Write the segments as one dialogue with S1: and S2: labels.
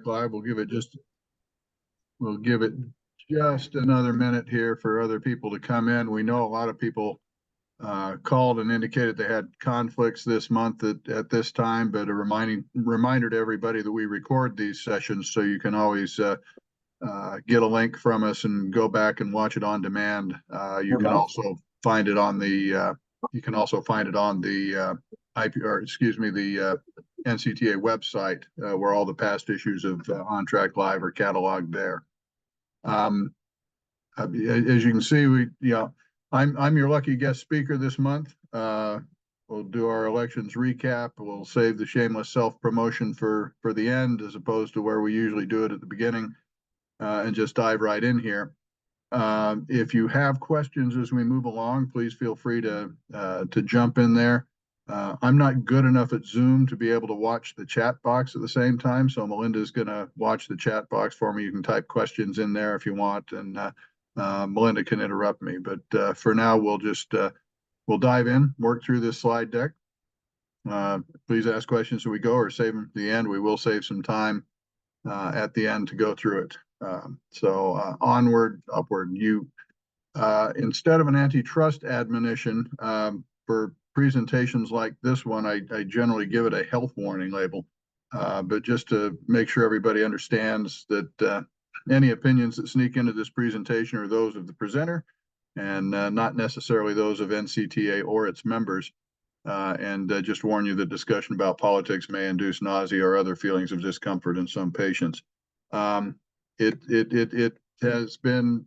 S1: Live. We'll give it just another minute here for other people to come in. We know a lot of people called and indicated they had conflicts this month at this time, but a reminder to everybody that we record these sessions, so you can always get a link from us and go back and watch it on demand. You can also find it on the IP, or excuse me, the NCTA website, where all the past issues of On Track Live are cataloged there. As you can see, I'm your lucky guest speaker this month. We'll do our elections recap. We'll save the shameless self-promotion for the end, as opposed to where we usually do it at the beginning, and just dive right in here. If you have questions as we move along, please feel free to jump in there. I'm not good enough at Zoom to be able to watch the chat box at the same time, so Melinda's going to watch the chat box for me. You can type questions in there if you want, and Melinda can interrupt me. But for now, we'll dive in, work through this slide deck. Please ask questions as we go, or save them to the end. We will save some time at the end to go through it. So onward, upward. Instead of an antitrust admonition, for presentations like this one, I generally give it a health warning label, but just to make sure everybody understands that any opinions that sneak into this presentation are those of the presenter, and not necessarily those of NCTA or its members. And just warn you that discussion about politics may induce nausea or other feelings of discomfort in some patients. It has been,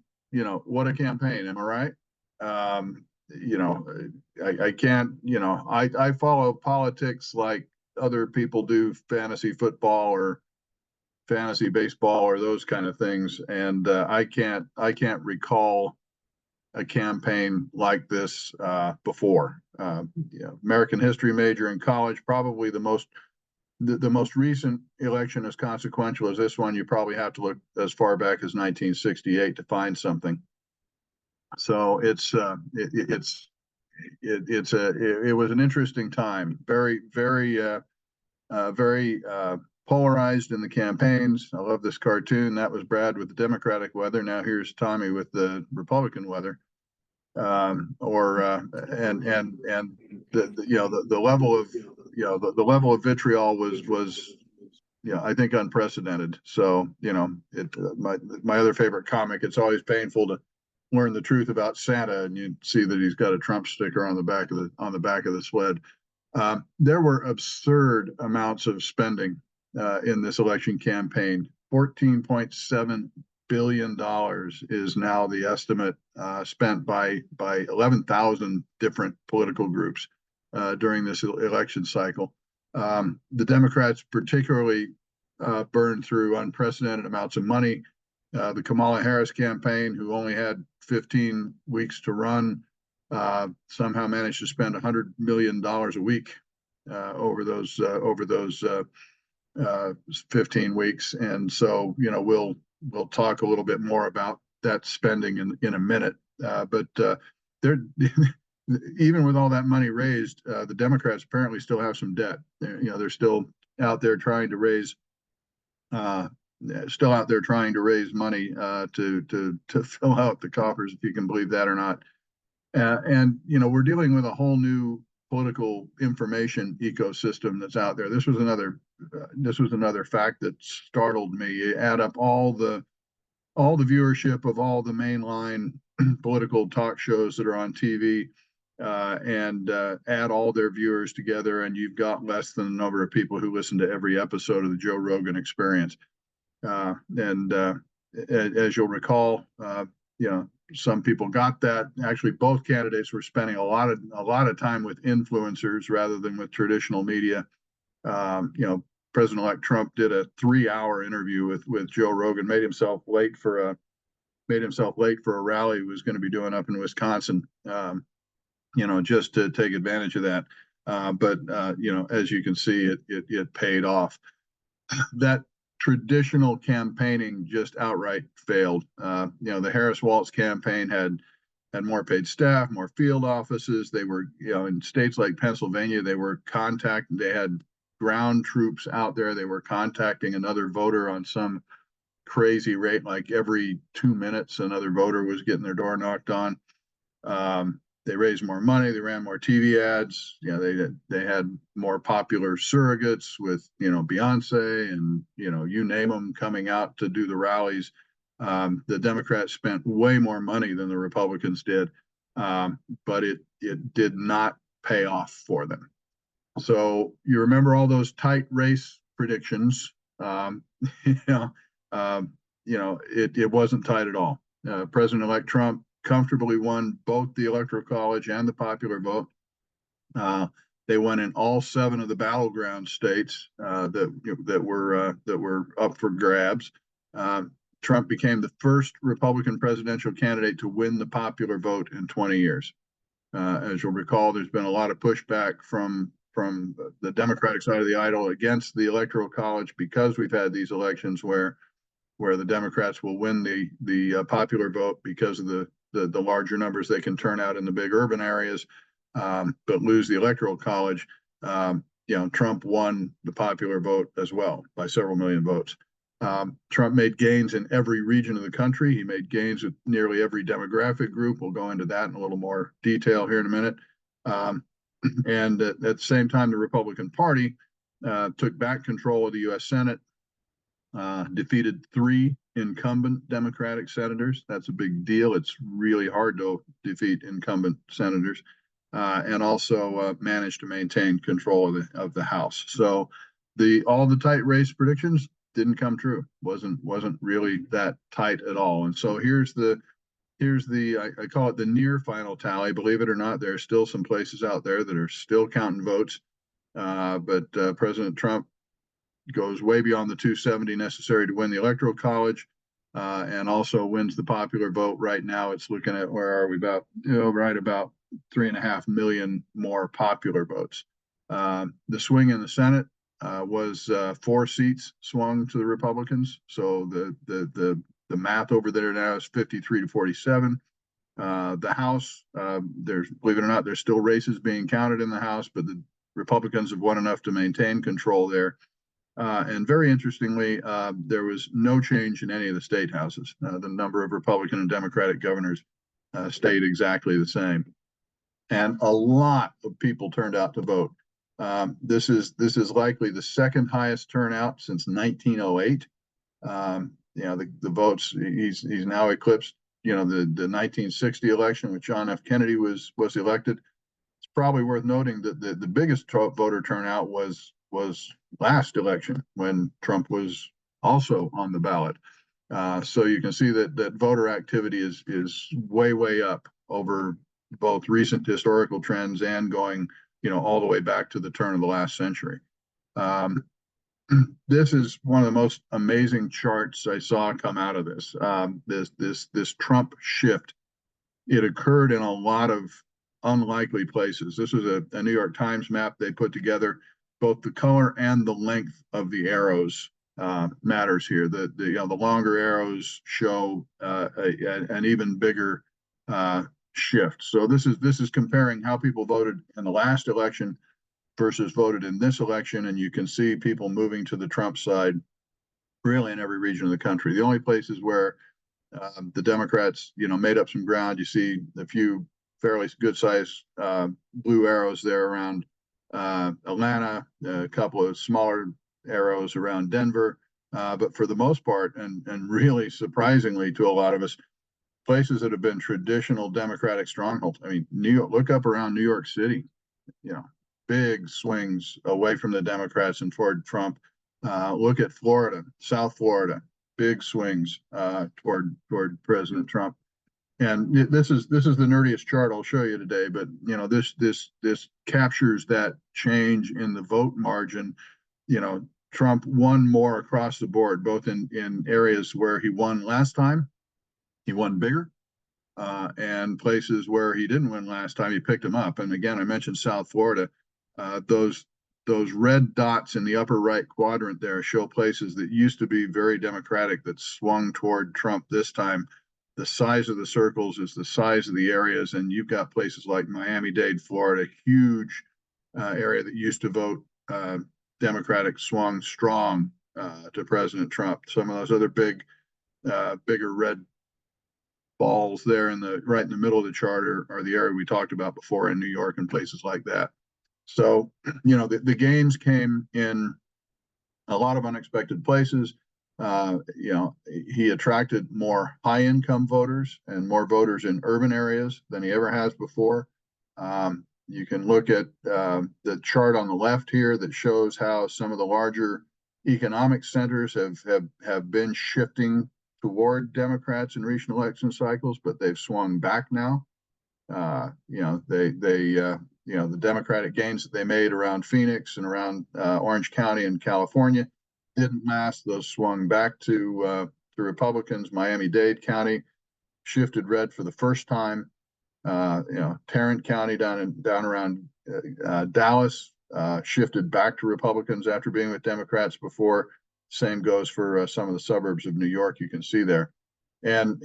S1: what a campaign, am I right? I can't, I follow politics like other people do fantasy football or fantasy baseball or those kind of things. And I can't recall a campaign like this before. American history major in college, probably the most recent election as consequential as this one. You probably have to look as far back as 1968 to find something. So it was an interesting time, very polarized in the campaigns. I love this cartoon. That was Brad with the Democratic weather. Now here's Tommy with the Republican weather. The level of vitriol was I think unprecedented. So my other favorite comic, it's always painful to learn the truth about Santa, and you see that he's got a Trump sticker on the back of the sled. There were absurd amounts of spending in this election campaign. $14.7 billion is now the estimate spent by 11,000 different political groups during this election cycle. The Democrats particularly burned through unprecedented amounts of money. The Kamala Harris campaign, who only had 15 weeks to run, somehow managed to spend $100 million a week over those 15 weeks. And so, we'll talk a little bit more about that spending in a minute. But even with all that money raised, the Democrats apparently still have some debt. They're still out there trying to raise money to fill out the coffers, if you can believe that or not. And we're dealing with a whole new political information ecosystem that's out there. This was another fact that startled me. You add up all the viewership of all the mainline political talk shows that are on TV, and add all their viewers together, and you've got less than the number of people who listen to every episode of the Joe Rogan Experience. As you'll recall, some people got that. Actually, both candidates were spending a lot of time with influencers rather than with traditional media. President-elect Trump did a 3-hour interview with Joe Rogan, made himself late for a rally he was going to be doing up in Wisconsin, just to take advantage of that. But as you can see, it paid off. That traditional campaigning just outright failed. The Harris-Walz campaign had more paid staff, more field offices. They were, in states like Pennsylvania, they had ground troops out there. They were contacting another voter on some crazy rate, like every 2 minutes, another voter was getting their door knocked on. They raised more money. They ran more TV ads. You know, they had more popular surrogates with, you know, Beyonce and, you know, you name them coming out to do the rallies. The Democrats spent way more money than the Republicans did, but it did not pay off for them. So you remember all those tight race predictions. You know, it wasn't tight at all. President-elect Trump comfortably won both the Electoral College and the popular vote. They won in all 7 of the battleground states that were up for grabs. Trump became the first Republican presidential candidate to win the popular vote in 20 years. As you'll recall, there's been a lot of pushback from the Democratic side of the aisle against the Electoral College because we've had these elections where the Democrats will win the popular vote because of the larger numbers they can turn out in the big urban areas, but lose the Electoral College. Trump won the popular vote as well by several million votes. Trump made gains in every region of the country. He made gains with nearly every demographic group. We'll go into that in a little more detail here in a minute. And at the same time, the Republican Party took back control of the U.S. Senate, defeated 3 incumbent Democratic senators. That's a big deal. It's really hard to defeat incumbent senators, and also managed to maintain control of the House. So all the tight race predictions didn't come true. Wasn't really that tight at all. And so here's the I call it the near final tally. Believe it or not, there are still some places out there that are still counting votes. But President Trump goes way beyond the 270 necessary to win the Electoral College, and also wins the popular vote. Right now, it's looking at, where are we, about 3.5 million more popular votes. The swing in the Senate was 4 seats swung to the Republicans. So the math over there now is 53 to 47. The House, believe it or not, there's still races being counted in the House, but the Republicans have won enough to maintain control there. And very interestingly, there was no change in any of the state houses. The number of Republican and Democratic governors stayed exactly the same. And a lot of people turned out to vote. This is likely the second highest turnout since 1908. The votes, he's now eclipsed, the 1960 election when John F. Kennedy was elected. It's probably worth noting that the biggest voter turnout was last election when Trump was also on the ballot. So you can see that voter activity is way up over both recent historical trends and going, all the way back to the turn of the last century. This is one of the most amazing charts I saw come out of this. This Trump shift. It occurred in a lot of unlikely places. This was a New York Times map they put together. Both the color and the length of the arrows matters here. The longer arrows show an even bigger shift. So this is comparing how people voted in the last election versus voted in this election, and you can see people moving to the Trump side really in every region of the country. The only places where the Democrats, made up some ground, you see a few fairly good-sized blue arrows there around Atlanta, a couple of smaller arrows around Denver, but for the most part, and really surprisingly to a lot of us, places that have been traditional Democratic strongholds. I mean, New York, look up around New York City, big swings away from the Democrats and toward Trump. Look at Florida, South Florida, big swings toward President Trump. And this is the nerdiest chart I'll show you today, but this captures that change in the vote margin. Trump won more across the board, both in areas where he won last time, he won bigger, and places where he didn't win last time, he picked them up. And again, I mentioned South Florida. Those red dots in the upper right quadrant there show places that used to be very Democratic that swung toward Trump this time. The size of the circles is the size of the areas, and you've got places like Miami-Dade, Florida, huge area that used to vote Democratic swung strong to President Trump. Some of those other bigger red balls there right in the middle of the chart are the area we talked about before in New York and places like that. So, the gains came in a lot of unexpected places. He attracted more high-income voters and more voters in urban areas than he ever has before. You can look at the chart on the left here that shows how some of the larger economic centers have been shifting toward Democrats in recent election cycles, but they've swung back now. The Democratic gains that they made around Phoenix and around Orange County in California didn't last. Those swung back to Republicans. Miami-Dade County shifted red for the first time. Tarrant County down around Dallas shifted back to Republicans after being with Democrats before. Same goes for some of the suburbs of New York. You can see there, and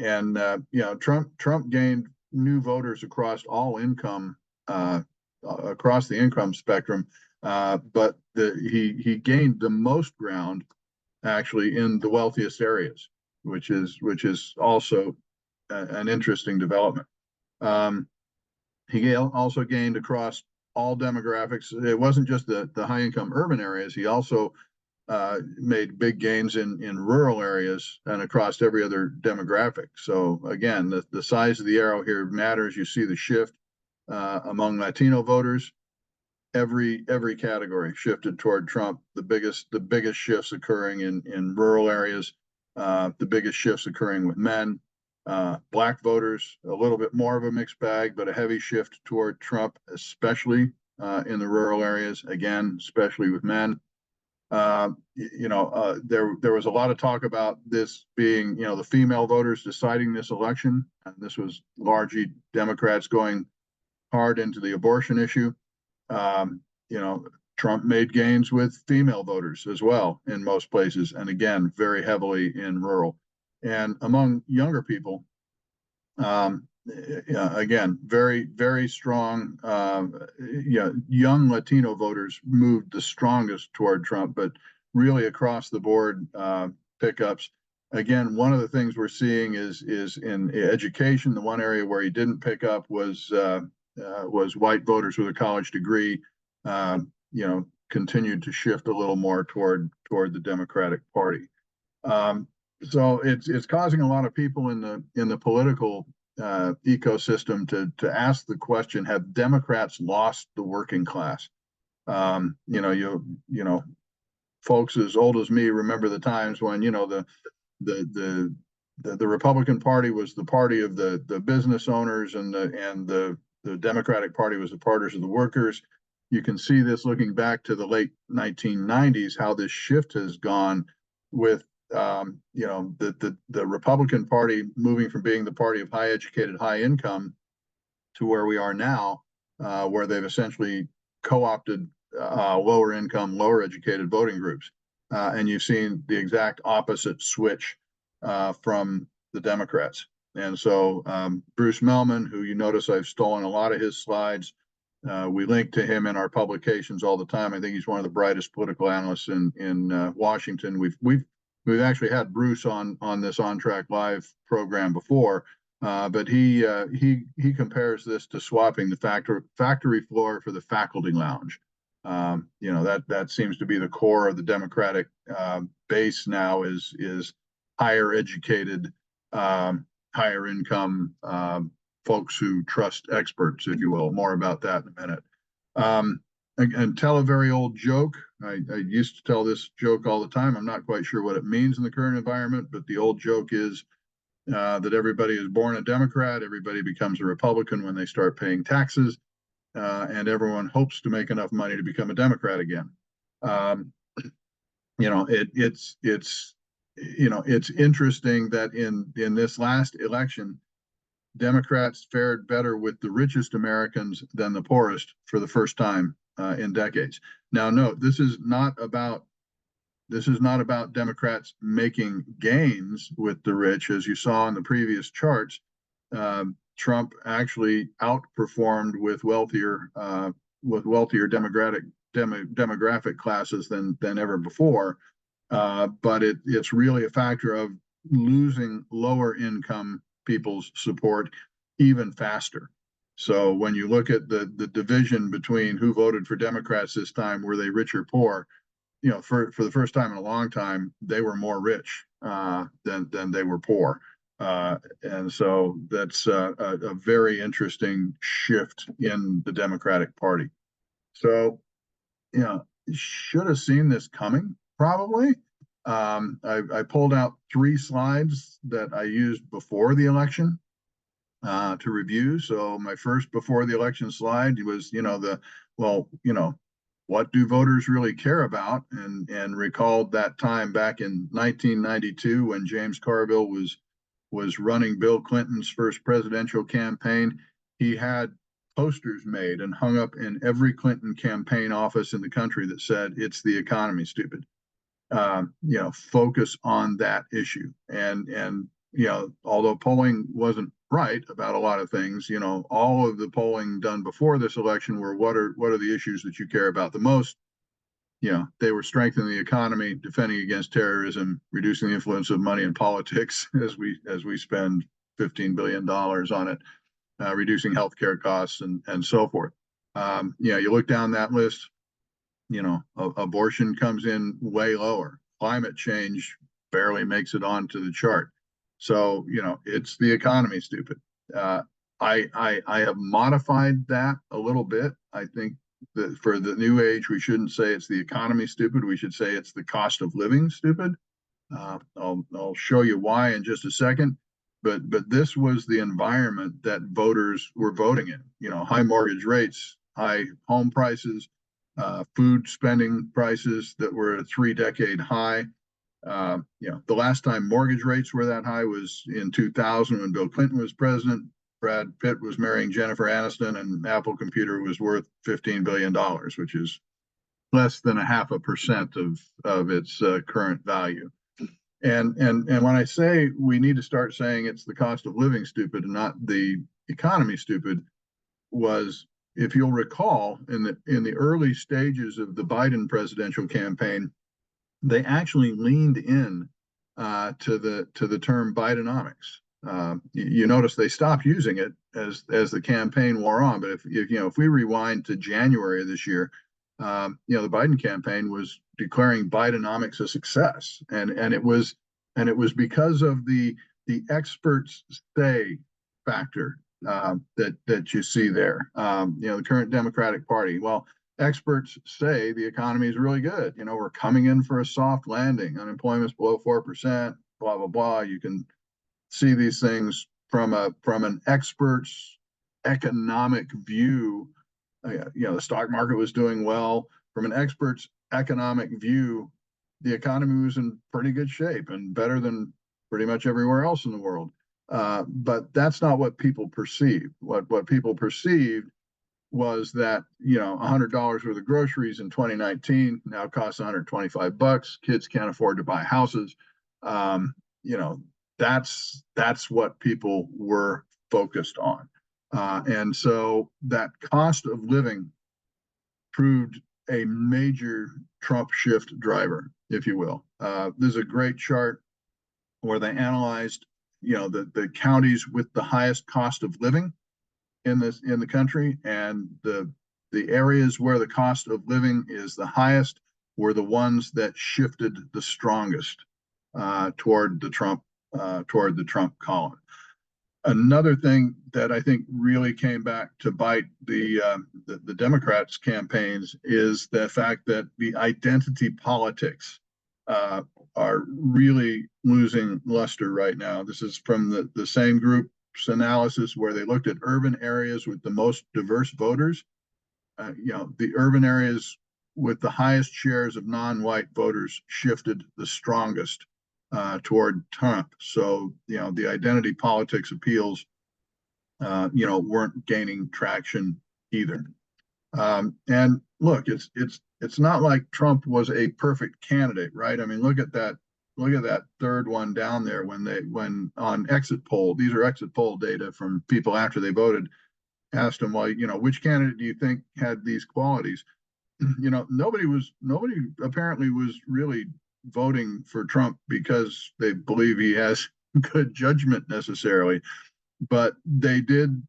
S1: Trump gained new voters across all income, across the income spectrum, but he gained the most ground actually in the wealthiest areas, which is also an interesting development. He also gained across all demographics. It wasn't just the high income urban areas. He also made big gains in rural areas and across every other demographic. So again, the size of the arrow here matters. You see the shift among Latino voters. Every category shifted toward Trump. The biggest shifts occurring in rural areas. The biggest shifts occurring with men. Black voters, a little bit more of a mixed bag, but a heavy shift toward Trump, especially in the rural areas. Again, especially with men. There was a lot of talk about this being, the female voters deciding this election. And this was largely Democrats going hard into the abortion issue. Trump made gains with female voters as well in most places, and again, very heavily in rural. And among younger people, again, very, very strong. Young Latino voters moved the strongest toward Trump, but really across the board pickups. Again, one of the things we're seeing is in education. The one area where he didn't pick up was white voters with a college degree. Continued to shift a little more toward the Democratic Party. So it's causing a lot of people in the political ecosystem to ask the question: have Democrats lost the working class? Folks as old as me remember the times when the Republican Party was the party of the business owners, and the Democratic Party was the party of the workers. You can see this looking back to the late 1990s, how this shift has gone with the Republican Party moving from being the party of high educated, high income to where we are now, where they've essentially co-opted lower income, lower educated voting groups. And you've seen the exact opposite switch from the Democrats. And so Bruce Mehlman, who you notice I've stolen a lot of his slides, we link to him in our publications all the time. I think he's one of the brightest political analysts in Washington. We've actually had Bruce on this On Track Live program before, but he compares this to swapping the factory floor for the faculty lounge. That seems to be the core of the Democratic base now is higher educated, higher income folks who trust experts, if you will. More about that in a minute. And tell a very old joke. I used to tell this joke all the time. I'm not quite sure what it means in the current environment, but the old joke is that everybody is born a Democrat, everybody becomes a Republican when they start paying taxes, and everyone hopes to make enough money to become a Democrat again. It's interesting that in this last election, Democrats fared better with the richest Americans than the poorest for the first time in decades. Now, note, this is not about Democrats making gains with the rich, as you saw in the previous charts. Trump actually outperformed with wealthier demographic classes than ever before. But it's really a factor of losing lower income people's support even faster. So when you look at the division between who voted for Democrats this time, were they rich or poor? For the first time in a long time, they were more rich than they were poor. And so that's a very interesting shift in the Democratic Party. So, should have seen this coming, probably. I pulled out 3 slides that I used before the election to review. So my first before the election slide was, what do voters really care about? And recalled that time back in 1992 when James Carville was running Bill Clinton's first presidential campaign. He had posters made and hung up in every Clinton campaign office in the country that said, "It's the economy, stupid." Focus on that issue. And although polling wasn't right about a lot of things, all of the polling done before this election were what are the issues that you care about the most? They were strengthening the economy, defending against terrorism, reducing the influence of money in politics as we spend $15 billion on it, reducing healthcare costs and so forth. You look down that list, abortion comes in way lower. Climate change barely makes it onto the chart. So, it's the economy, stupid. I have modified that a little bit. I think that for the new age, we shouldn't say it's the economy, stupid. We should say it's the cost of living, stupid. I'll show you why in just a second. But this was the environment that voters were voting in. High mortgage rates, high home prices, food spending prices that were at a 3-decade high. The last time mortgage rates were that high was in 2000 when Bill Clinton was president. Brad Pitt was marrying Jennifer Aniston, and Apple Computer was worth $15 billion, which is less than 0.5% of its current value. And when I say we need to start saying it's the cost of living, stupid, and not the economy, stupid, was, if you'll recall, in the early stages of the Biden presidential campaign, they actually leaned in to the term Bidenomics. You notice they stopped using it as the campaign wore on. But if we rewind to January of this year, the Biden campaign was declaring Bidenomics a success, and it was because of the experts say factor that you see there. The current Democratic Party. Well, experts say the economy is really good. We're coming in for a soft landing. Unemployment's below 4%. Blah blah blah. You can see these things from an expert's economic view. The stock market was doing well. From an expert's economic view, the economy was in pretty good shape and better than pretty much everywhere else in the world. But that's not what people perceived. What people perceived was that $100 worth of groceries in 2019 now costs $125. Kids can't afford to buy houses. That's what people were focused on. And so that cost of living proved a major Trump shift driver, if you will. This is a great chart where they analyzed, the counties with the highest cost of living in the country, and the areas where the cost of living is the highest were the ones that shifted the strongest toward the Trump column. Another thing that I think really came back to bite the Democrats' campaigns is the fact that the identity politics are really losing luster right now. This is from the same group's analysis where they looked at urban areas with the most diverse voters. The urban areas with the highest shares of non-white voters shifted the strongest toward Trump. So, the identity politics appeals, weren't gaining traction either. And look, it's not like Trump was a perfect candidate, right? I mean, look at that third one down there when on exit poll, these are exit poll data from people after they voted, asked them, well, which candidate do you think had these qualities? nobody apparently was really voting for Trump because they believe he has good judgment necessarily, but they did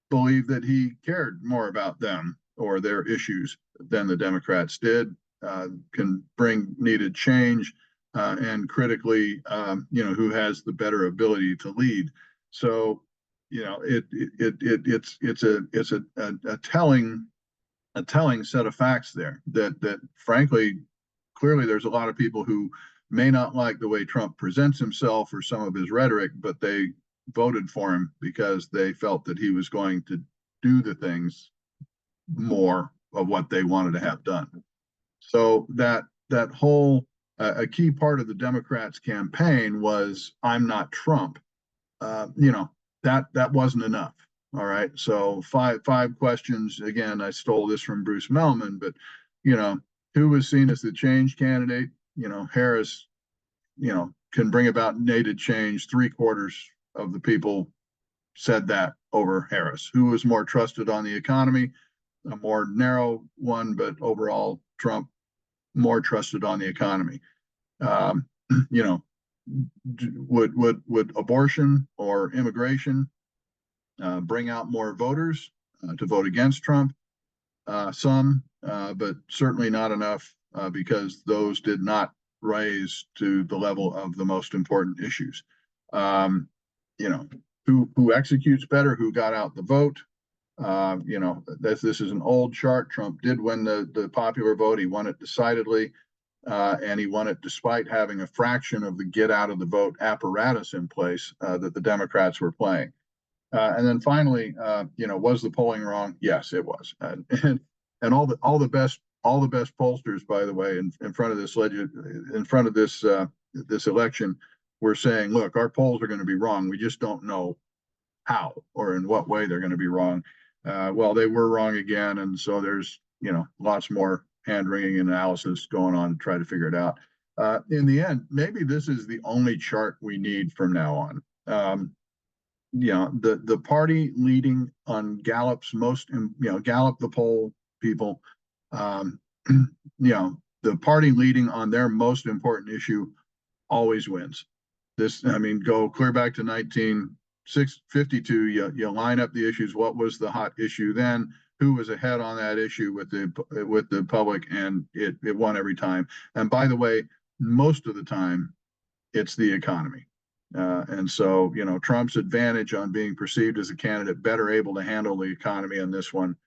S1: believe that he cared more about them or their issues than the Democrats did, can bring needed change, and critically, who has the better ability to lead. So, it's a telling set of facts there that frankly, clearly there's a lot of people who may not like the way Trump presents himself or some of his rhetoric, but they voted for him because they felt that he was going to do the things more of what they wanted to have done. So that whole a key part of the Democrats' campaign was "I'm not Trump." That wasn't enough. All right, so five questions. Again, I stole this from Bruce Mehlman, but who was seen as the change candidate? Harris, can bring about needed change. 3/4 of the people said that over Harris. Who was more trusted on the economy? A more narrow one, but overall, Trump more trusted on the economy. Um, you know, would abortion or immigration bring out more voters to vote against Trump? Some, but certainly not enough because those did not rise to the level of the most important issues. Um, who executes better, who got out the vote. This is an old chart. Trump did win the popular vote. He won it decidedly, and he won it despite having a fraction of the get out of the vote apparatus in place that the Democrats were playing. And then finally, was the polling wrong? Yes, it was. And all the best pollsters, by the way, in front of this election, were saying, look, our polls are going to be wrong. We just don't know how or in what way they're going to be wrong. Well, they were wrong again, and so there's lots more hand wringing analysis going on to try to figure it out. In the end, maybe this is the only chart we need from now on. The party leading on Gallup's Gallup the poll people, the party leading on their most important issue always wins. Go clear back to 1952. You line up the issues. What was the hot issue then? Who was ahead on that issue with the public, and it won every time. And by the way, most of the time, it's the economy. And so, Trump's advantage on being perceived as a candidate better able to handle the economy on this one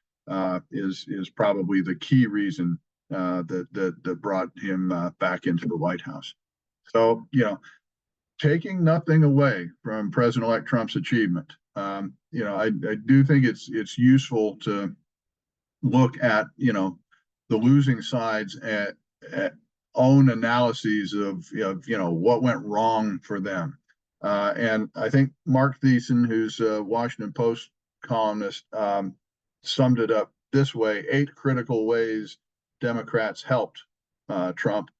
S1: is probably the key reason that brought him back into the White House. So, taking nothing away from President-elect Trump's achievement, I do think it's useful to look at the losing sides at own analyses of what went wrong for them. And I think Mark Thiessen, who's a Washington Post columnist, summed it up this way: 8 critical ways Democrats helped Trump.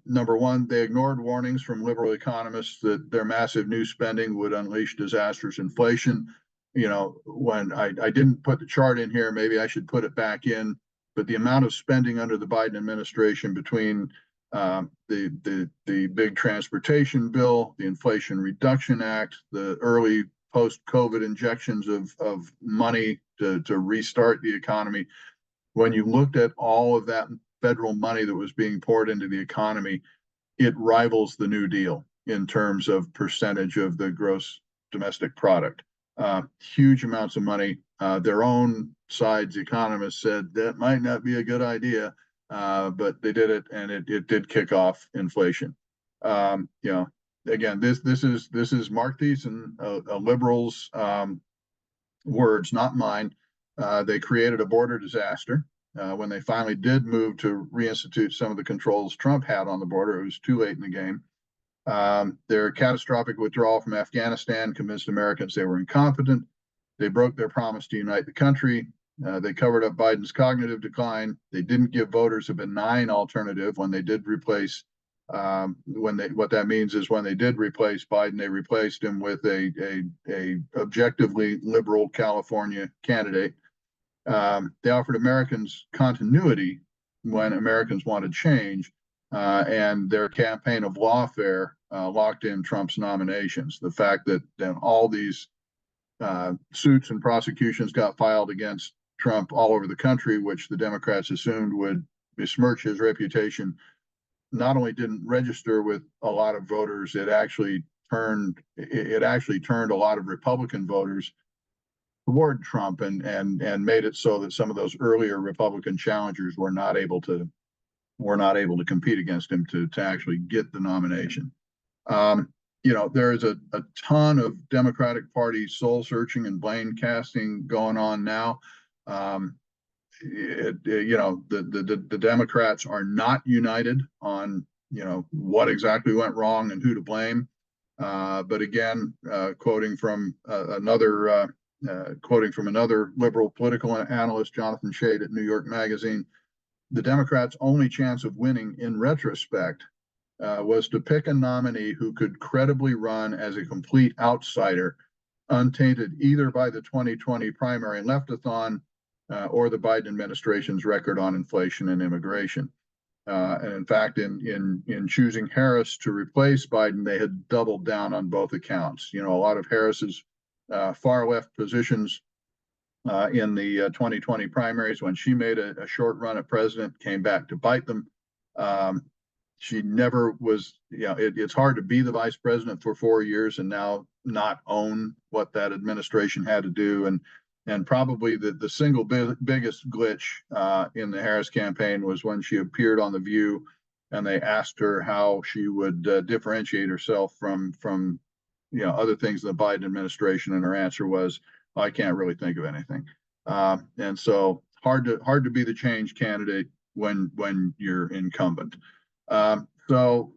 S1: Number one, they ignored warnings from liberal economists that their massive new spending would unleash disastrous inflation. When I didn't put the chart in here, maybe I should put it back in, but the amount of spending under the Biden administration between the big transportation bill, the Inflation Reduction Act, the early post-COVID injections of money to restart the economy. When you looked at all of that federal money that was being poured into the economy, it rivals the New Deal in terms of percentage of the gross domestic product. Huge amounts of money. Their own side's economists said that might not be a good idea, but they did it, and it did kick off inflation. Again, this is Mark Thiessen, a liberal's words, not mine. They created a border disaster. When they finally did move to reinstitute some of the controls Trump had on the border, it was too late in the game. Their catastrophic withdrawal from Afghanistan convinced Americans they were incompetent. They broke their promise to unite the country. They covered up Biden's cognitive decline. They didn't give voters a benign alternative when they did replace. What that means is when they did replace Biden, they replaced him with a objectively liberal California candidate. They offered Americans continuity when Americans wanted change, and their campaign of lawfare locked in Trump's nominations. The fact that all these suits and prosecutions got filed against Trump all over the country, which the Democrats assumed would besmirch his reputation, not only didn't register with a lot of voters, it actually turned a lot of Republican voters toward Trump, and made it so that some of those earlier Republican challengers were not able to compete against him to actually get the nomination. There is a ton of Democratic Party soul searching and blame casting going on now. The Democrats are not united on what exactly went wrong and who to blame. But again, quoting from another liberal political analyst, Jonathan Chait at New York Magazine, the Democrats' only chance of winning in retrospect was to pick a nominee who could credibly run as a complete outsider, untainted either by the 2020 primary leftathon or the Biden administration's record on inflation and immigration. And in fact, in choosing Harris to replace Biden, they had doubled down on both accounts. A lot of Harris's far left positions in the 2020 primaries, when she made a short run at president, came back to bite them. She never was, it's hard to be the vice president for 4 years and now not own what that administration had to do. And probably the single biggest glitch in the Harris campaign was when she appeared on The View and they asked her how she would differentiate herself from other things in the Biden administration, and her answer was, I can't really think of anything. And so hard to be the change candidate when you're incumbent. So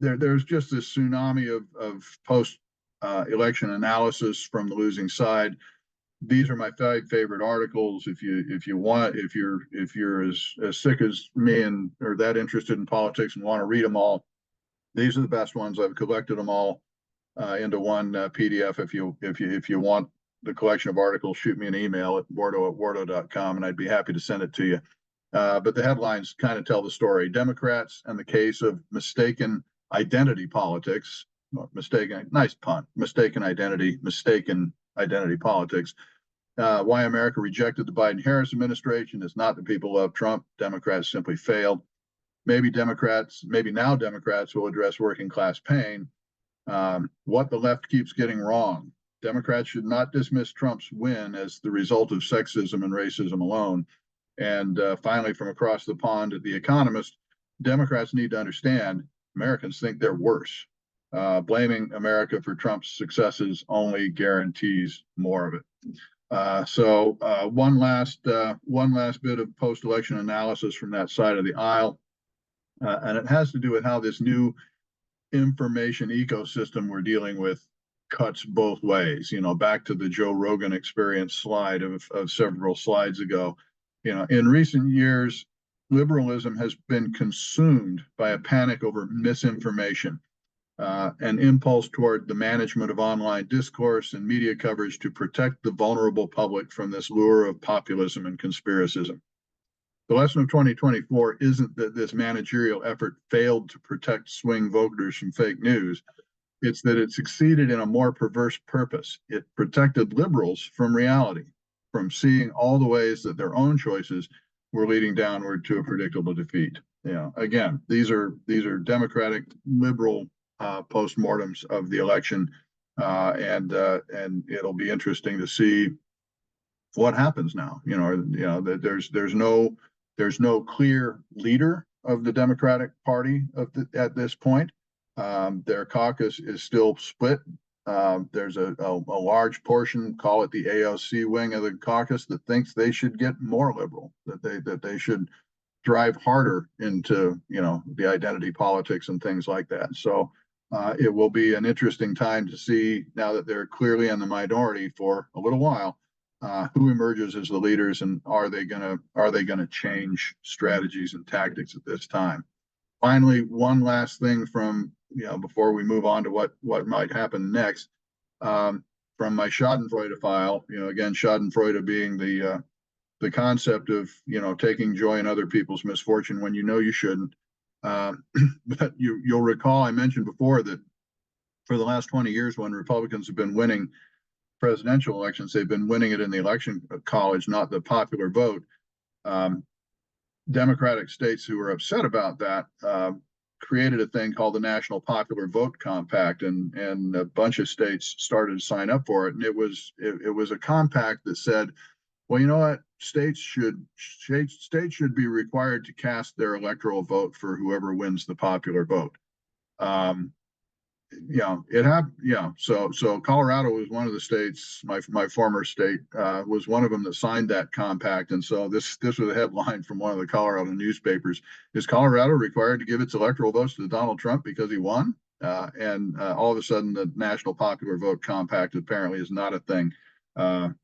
S1: there's just this tsunami of post election analysis from the losing side. These are my 5 favorite articles. If you're as sick as me and or that interested in politics and want to read them all, these are the best ones. I've collected them all into one PDF. If you want the collection of articles, shoot me an email at wardo@wardo.com, and I'd be happy to send it to you. But the headlines kind of tell the story. Democrats and the case of mistaken identity politics. Nice pun. Mistaken identity politics. Why America rejected the Biden-Harris administration is not that people love Trump. Democrats simply failed. Maybe now Democrats will address working class pain. What the left keeps getting wrong. Democrats should not dismiss Trump's win as the result of sexism and racism alone. And finally, from across the pond at The Economist, Democrats need to understand Americans think they're worse. Blaming America for Trump's successes only guarantees more of it. So one last bit of post-election analysis from that side of the aisle, and it has to do with how this new information ecosystem we're dealing with cuts both ways. Back to the Joe Rogan Experience slide of several slides ago. In recent years, liberalism has been consumed by a panic over misinformation, an impulse toward the management of online discourse and media coverage to protect the vulnerable public from this lure of populism and conspiracism. The lesson of 2024 isn't that this managerial effort failed to protect swing voters from fake news. It's that it succeeded in a more perverse purpose. It protected liberals from reality, from seeing all the ways that their own choices were leading downward to a predictable defeat. Again, these are Democratic liberal postmortems of the election, and it'll be interesting to see what happens now. There's no clear leader of the Democratic Party at this point. Their caucus is still split. There's a large portion, call it the AOC wing of the caucus, that thinks they should get more liberal, that they should drive harder into the identity politics and things like that. So it will be an interesting time to see, now that they're clearly in the minority for a little while, who emerges as the leaders, and are they gonna change strategies and tactics at this time. Finally, one last thing from before we move on to what might happen next. my Schadenfreude file, again, Schadenfreude being the concept of, taking joy in other people's misfortune when you shouldn't. But you'll recall I mentioned before that for the last 20 years, when Republicans have been winning presidential elections, they've been winning it in the election college, not the popular vote. Democratic states who were upset about that created a thing called the National Popular Vote Compact, and a bunch of states started to sign up for it. And it was a compact that said, well, you know what, states should be required to cast their electoral vote for whoever wins the popular vote. So Colorado was one of the states, my former state, was one of them that signed that compact. And so this was a headline from one of the Colorado newspapers: is Colorado required to give its electoral votes to Donald Trump because he won? And all of a sudden the National Popular Vote Compact apparently is not a thing.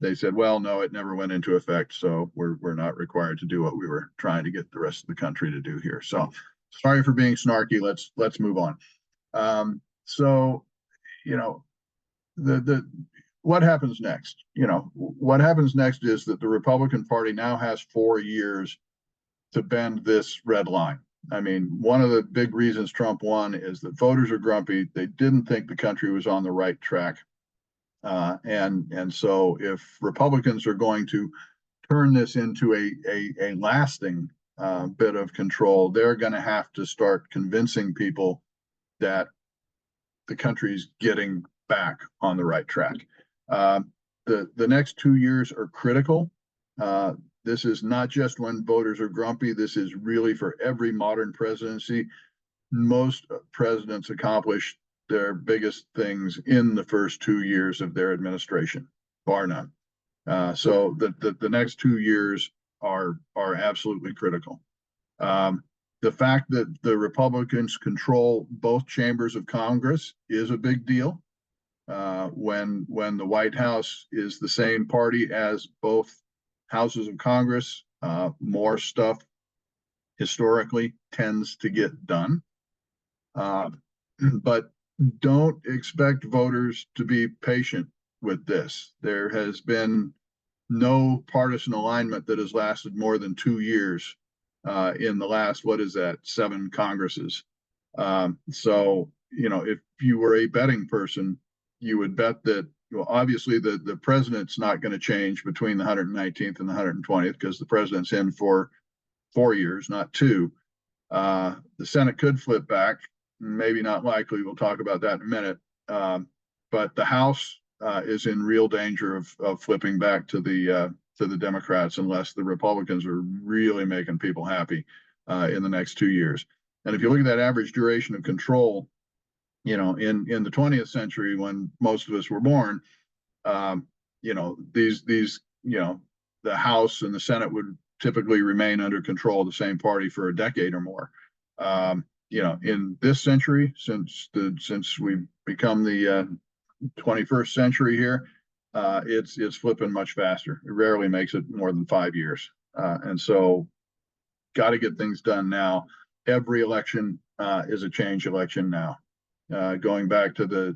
S1: They said, well, no, it never went into effect, so we're not required to do what we were trying to get the rest of the country to do here. So sorry for being snarky. Let's move on. So, what happens next? What happens next is that the Republican Party now has 4 years to bend this red line. I mean, one of the big reasons Trump won is that voters are grumpy. They didn't think the country was on the right track. And so if Republicans are going to turn this into a lasting bit of control, they're going to have to start convincing people that the country's getting back on the right track. The next 2 years are critical. This is not just when voters are grumpy. This is really for every modern presidency. Most presidents accomplish their biggest things in the first 2 years of their administration, bar none. So the next 2 years are absolutely critical. The fact that the Republicans control both chambers of Congress is a big deal. When the White House is the same party as both houses of Congress, more stuff historically tends to get done. But don't expect voters to be patient with this. There has been no partisan alignment that has lasted more than 2 years in the last, 7 Congresses. So, if you were a betting person, you would bet that, obviously the president's not going to change between the 119th and the 120th, because the president's in for 4 years, not 2. The Senate could flip back, maybe not likely. We'll talk about that in a minute. But the House is in real danger of flipping back to the Democrats unless the Republicans are really making people happy in the next 2 years. And if you look at that average duration of control, in the 20th century, when most of us were born, the House and the Senate would typically remain under control of the same party for a decade or more. In this century, since we've become the 21st century here, it's flipping much faster. It rarely makes it more than 5 years. And so got to get things done now. Every election is a change election now. Going back clear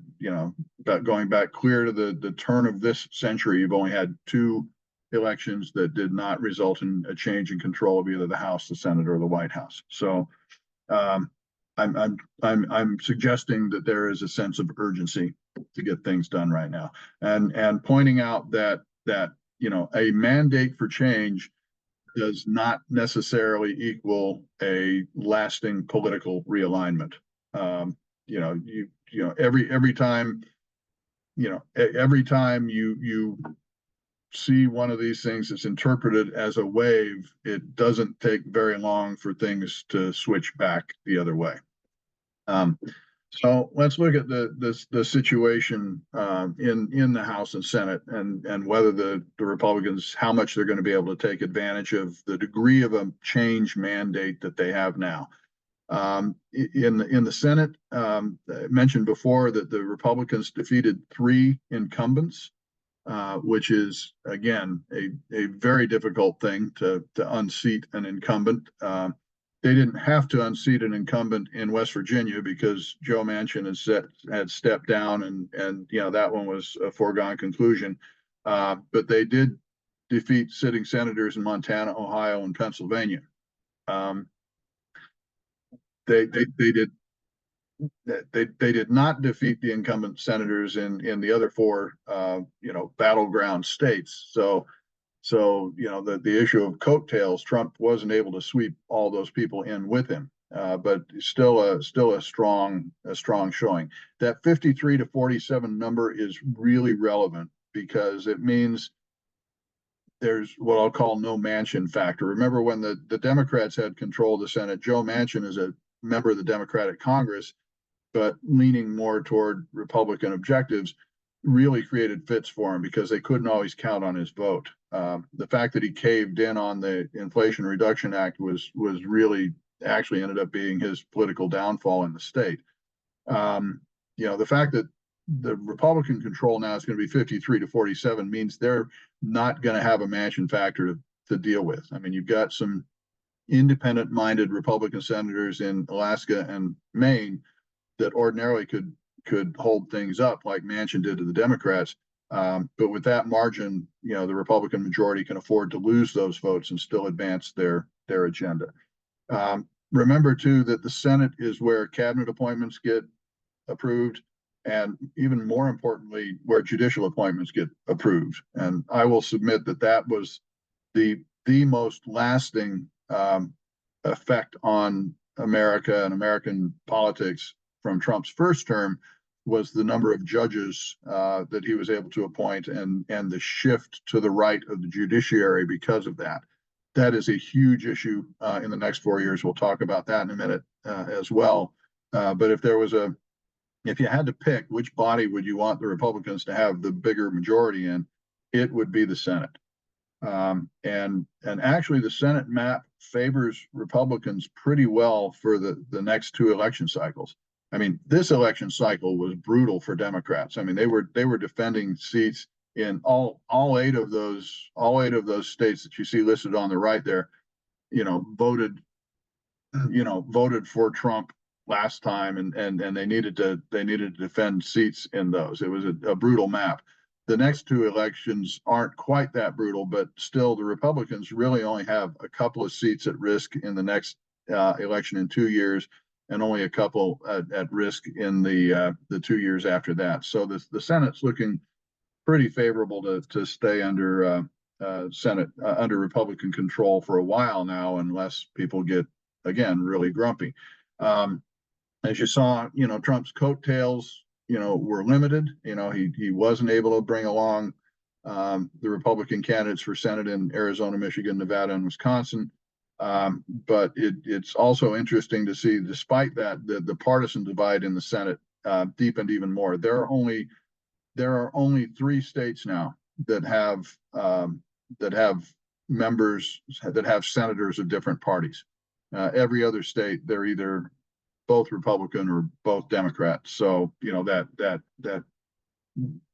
S1: to the turn of this century, you've only had 2 elections that did not result in a change in control of either the House, the Senate, or the White House. So I'm suggesting that there is a sense of urgency to get things done right now, and pointing out that a mandate for change does not necessarily equal a lasting political realignment. Every time you see one of these things that's interpreted as a wave, it doesn't take very long for things to switch back the other way. So let's look at the situation in the House and Senate, and whether the Republicans, how much they're going to be able to take advantage of the degree of a change mandate that they have now. In the Senate, I mentioned before that the Republicans defeated 3 incumbents, which is, again, a very difficult thing to unseat an incumbent. they didn't have to unseat an incumbent in West Virginia because Joe Manchin had stepped down, and that one was a foregone conclusion. But they did defeat sitting senators in Montana, Ohio, and Pennsylvania. They did not defeat the incumbent senators in the other four battleground states. So the issue of coattails, Trump wasn't able to sweep all those people in with him. But still a strong showing. That 53 to 47 number is really relevant because it means there's what I'll call no Manchin factor. Remember when the Democrats had control of the Senate, Joe Manchin is a member of the Democratic Congress, but leaning more toward Republican objectives, really created fits for him because they couldn't always count on his vote. The fact that he caved in on the Inflation Reduction Act was really actually ended up being his political downfall in the state. The fact that the Republican control now is going to be 53 to 47 means they're not going to have a Manchin factor to deal with. I mean, you've got some independent-minded Republican senators in Alaska and Maine that ordinarily could hold things up like Manchin did to the Democrats. But with that margin, the Republican majority can afford to lose those votes and still advance their agenda. Remember, too, that the Senate is where cabinet appointments get approved, and even more importantly, where judicial appointments get approved. And I will submit that was the most lasting effect on America and American politics from Trump's first term was the number of judges that he was able to appoint and the shift to the right of the judiciary because of that. That is a huge issue in the next 4 years. We'll talk about that in a minute as well. But if you had to pick which body would you want the Republicans to have the bigger majority in, it would be the Senate. And actually the Senate map favors Republicans pretty well for the next two election cycles. I mean, this election cycle was brutal for Democrats. I mean, they were defending seats in all eight of those states that you see listed on the right there, voted for Trump last time, and they needed to defend seats in those. It was a brutal map. The next two elections aren't quite that brutal, but still the Republicans really only have a couple of seats at risk in the next election in 2 years, and only a couple at risk in the 2 years after that. So the Senate's looking pretty favorable to stay under under Republican control for a while now, unless people get, again, really grumpy. As you saw, Trump's coattails, were limited. He wasn't able to bring along the Republican candidates for Senate in Arizona, Michigan, Nevada, and Wisconsin. But it's also interesting to see, despite that, the partisan divide in the Senate deepened even more. There are only 3 states now that have members that have senators of different parties. Every other state, they're either both Republican or both Democrat. So that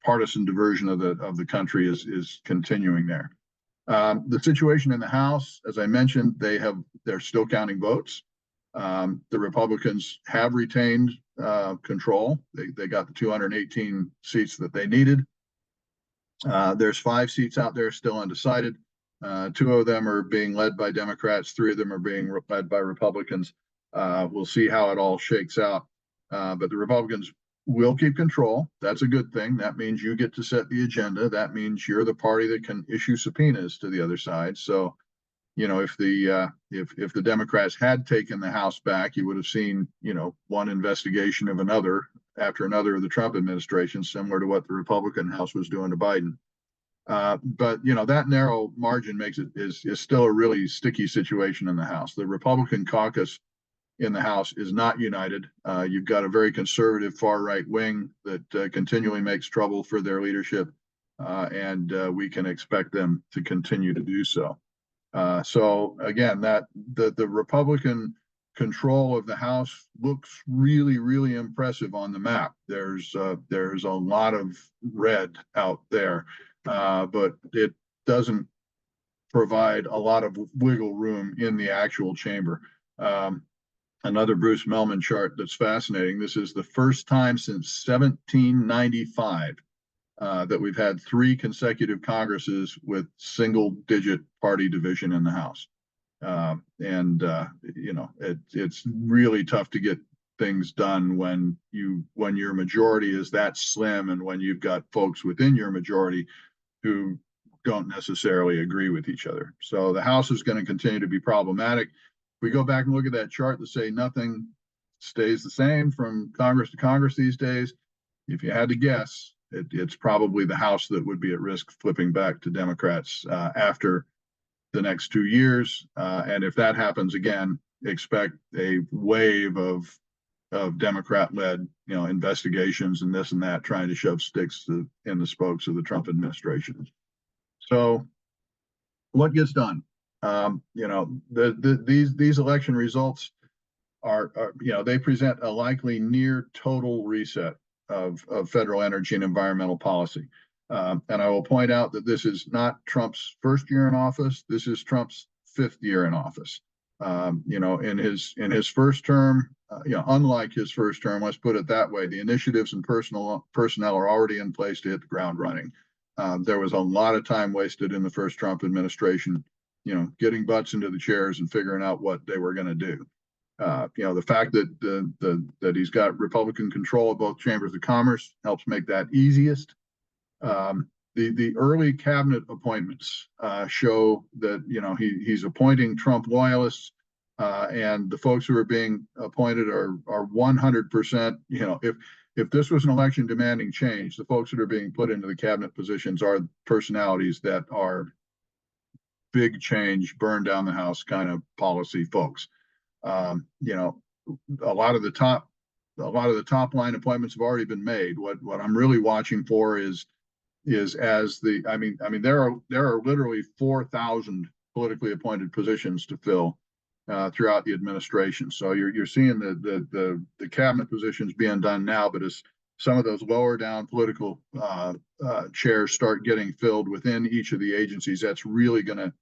S1: partisan diversion of the country is continuing there. The situation in the House, as I mentioned, they're still counting votes. The Republicans have retained control. They got the 218 seats that they needed. There's 5 seats out there still undecided. 2 of them are being led by Democrats. 3 of them are being led by Republicans. We'll see how it all shakes out. But the Republicans will keep control. That's a good thing. That means you get to set the agenda. That means you're the party that can issue subpoenas to the other side. So, if the Democrats had taken the House back, you would have seen, one investigation of another after another of the Trump administration, similar to what the Republican House was doing to Biden. But that narrow margin makes it is still a really sticky situation in the House. The Republican caucus in the House is not united. You've got a very conservative far right wing that continually makes trouble for their leadership, and we can expect them to continue to do so. So again, that the Republican control of the House looks really, really impressive on the map. There's a lot of red out there, but it doesn't provide a lot of wiggle room in the actual chamber. Another Bruce Mehlman chart that's fascinating. This is the first time since 1795 that we've had 3 consecutive Congresses with single-digit party division in the House. You know, it's really tough to get things done when your majority is that slim, and when you've got folks within your majority who don't necessarily agree with each other. So the House is going to continue to be problematic. We go back and look at that chart to say nothing stays the same from Congress to Congress these days. If you had to guess, it's probably the House that would be at risk flipping back to Democrats after the next 2 years. And if that happens again, expect a wave of Democrat-led, you know, investigations and this and that, trying to shove sticks in the spokes of the Trump administration. So, what gets done? You know, these election results are, you know, they present a likely near total reset of federal energy and environmental policy. And I will point out that this is not Trump's first year in office. This is Trump's 5th year in office. You know, in his first term, you know, unlike his first term, let's put it that way, the initiatives and personnel are already in place to hit the ground running. There was a lot of time wasted in the first Trump administration, you know, getting butts into the chairs and figuring out what they were going to do. You know, the fact that that he's got Republican control of both chambers of commerce helps make that easiest. The early cabinet appointments show that, you know, he's appointing Trump loyalists, and the folks who are being appointed are 100%. You know, if this was an election demanding change, the folks that are being put into the cabinet positions are personalities that are big change, burn down the house kind of policy folks. You know, a lot of the top line appointments have already been made. What I'm really watching for is as the I mean there are literally 4,000 politically appointed positions to fill throughout the administration. So you're seeing the cabinet positions being done now, but as some of those lower down political chairs start getting filled within each of the agencies, that's really going to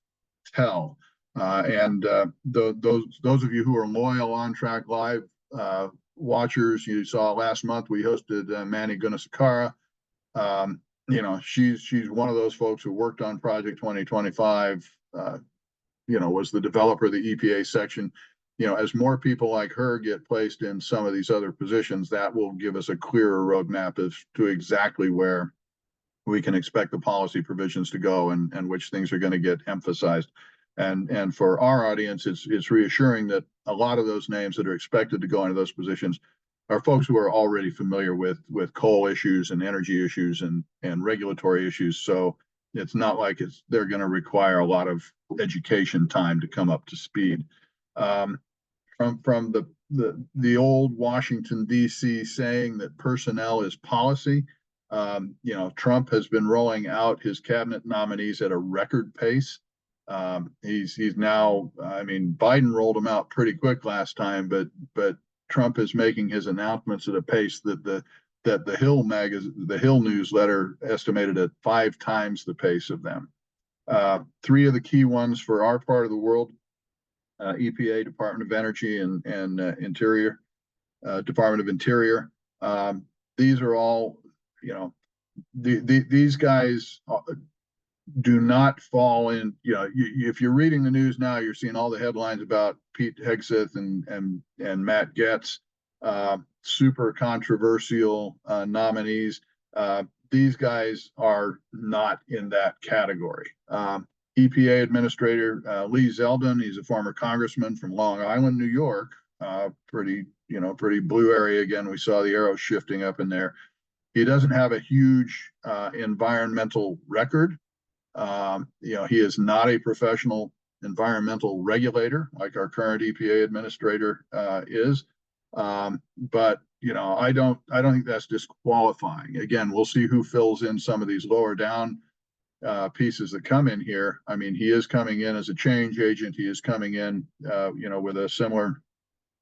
S1: tell. Those of you who are loyal On Track Live watchers, you saw last month we hosted Manny Gunasakara. You know, she's one of those folks who worked on Project 2025. You know, was the developer of the EPA section. You know, as more people like her get placed in some of these other positions, that will give us a clearer roadmap as to exactly where we can expect the policy provisions to go and which things are going to get emphasized. And for our audience, it's reassuring that a lot of those names that are expected to go into those positions are folks who are already familiar with coal issues and energy issues and regulatory issues. So it's not like they're going to require a lot of education time to come up to speed. From the old Washington, D.C. saying that personnel is policy, you know, Trump has been rolling out his cabinet nominees at a record pace. He's now, I mean, Biden rolled him out pretty quick last time, but Trump is making his announcements at a pace that the Hill newsletter estimated at 5 times the pace of them. 3 of the key ones for our part of the world, EPA, Department of Energy, and Interior, Department of Interior. These are all, you know, these guys do not fall in. You know, if you're reading the news now, you're seeing all the headlines about Pete Hegseth and Matt Gaetz, super controversial nominees. These guys are not in that category. EPA Administrator Lee Zeldin, he's a former congressman from Long Island, New York. Pretty blue area again. We saw the arrows shifting up in there. He doesn't have a huge environmental record. You know, he is not a professional environmental regulator like our current EPA administrator is. But you know, I don't think that's disqualifying. Again, we'll see who fills in some of these lower down pieces that come in here. I mean, he is coming in as a change agent. He is coming in, you know, with a similar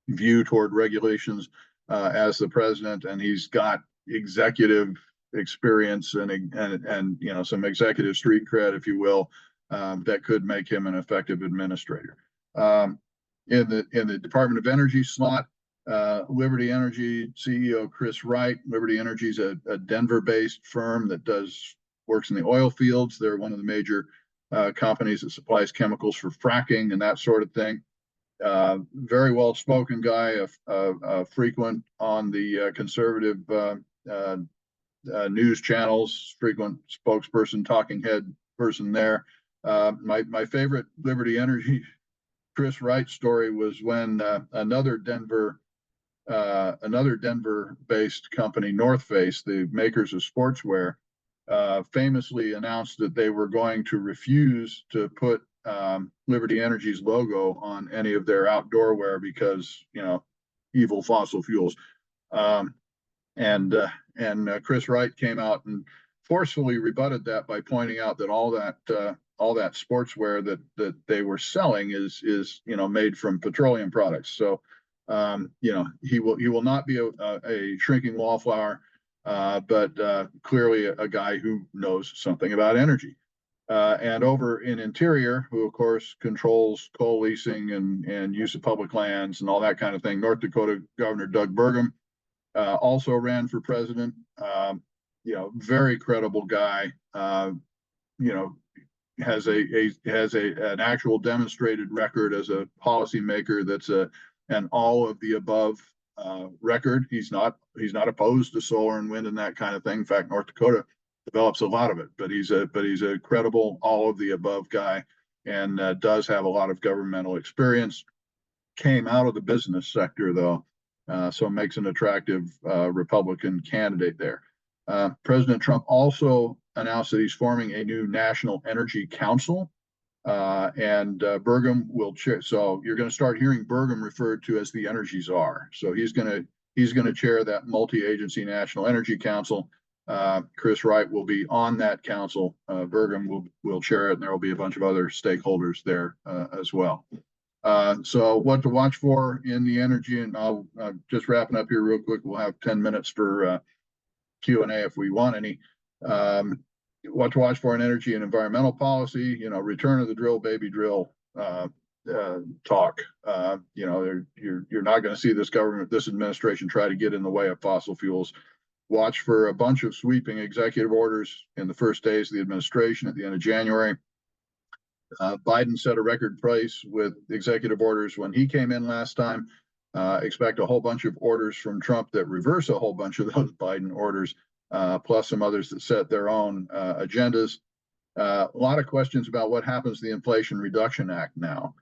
S1: view toward regulations as the president, and he's got executive experience and you know, some executive street cred, if you will, that could make him an effective administrator. in the Department of Energy slot, Liberty Energy CEO Chris Wright. Liberty Energy is a Denver-based firm that works in the oil fields. They're one of the major companies that supplies chemicals for fracking and that sort of thing. Very well-spoken guy, a frequent on the conservative news channels, frequent spokesperson, talking head person there. My favorite Liberty Energy Chris Wright story was when another Denver-based company, North Face, the makers of sportswear, famously announced that they were going to refuse to put Liberty Energy's logo on any of their outdoor wear because, evil fossil fuels. And Chris Wright came out and forcefully rebutted that by pointing out that all that sportswear that they were selling is made from petroleum products. So he will not be a shrinking wallflower, but clearly a guy who knows something about energy. And over in Interior, who of course controls coal leasing and use of public lands and all that kind of thing, North Dakota Governor Doug Burgum also ran for president. Very credible guy. Has an actual demonstrated record as a policymaker that's an all of the above record. He's not opposed to solar and wind and that kind of thing. In fact, North Dakota develops a lot of it, but he's a credible all of the above guy, and does have a lot of governmental experience. Came out of the business sector though, so makes an attractive Republican candidate there. President Trump also announced that he's forming a new National Energy Council, and Burgum will chair. So you're going to start hearing Burgum referred to as the Energy Czar. So he's going to chair that multi-agency National Energy Council. Chris Wright will be on that council. Burgum will chair it, and there will be a bunch of other stakeholders there as well. So what to watch for in the energy, and I'll just wrapping up here real quick. We'll have 10 minutes for Q&A if we want any. What to watch for in energy and environmental policy, return of the drill, baby drill talk. You're not going to see this administration try to get in the way of fossil fuels. Watch for a bunch of sweeping executive orders in the first days of the administration at the end of January. Biden set a record price with executive orders when he came in last time. Expect a whole bunch of orders from Trump that reverse a whole bunch of those Biden orders, plus some others that set their own agendas. A lot of questions about what happens to the Inflation Reduction Act now.